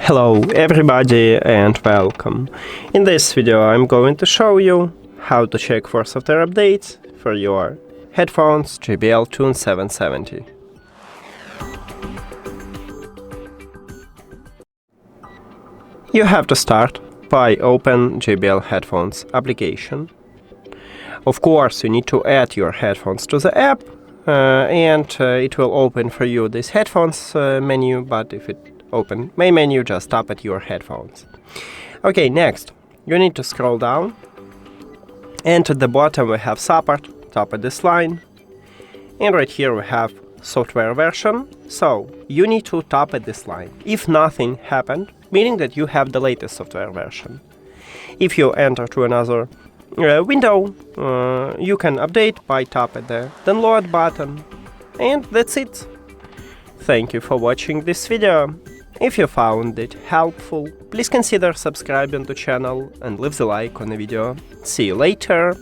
Hello everybody and welcome. In this video I'm going to show you how to check for software updates for your headphones JBL TUNE 770. You have to start by open JBL Headphones application. Of course you need to add your headphones to the app and it will open for you this headphones menu, but if it open main menu, just tap at your headphones. Okay, next you need to scroll down and at the bottom we have support. Tap at this line and right here we have software version, so you need to tap at this line if nothing happened, meaning that you have the latest software version. If you enter to another window, you can update by tap at the download button, and that's it. Thank you for watching this video. If you found it helpful, please consider subscribing to the channel and leave the like on the video. See you later!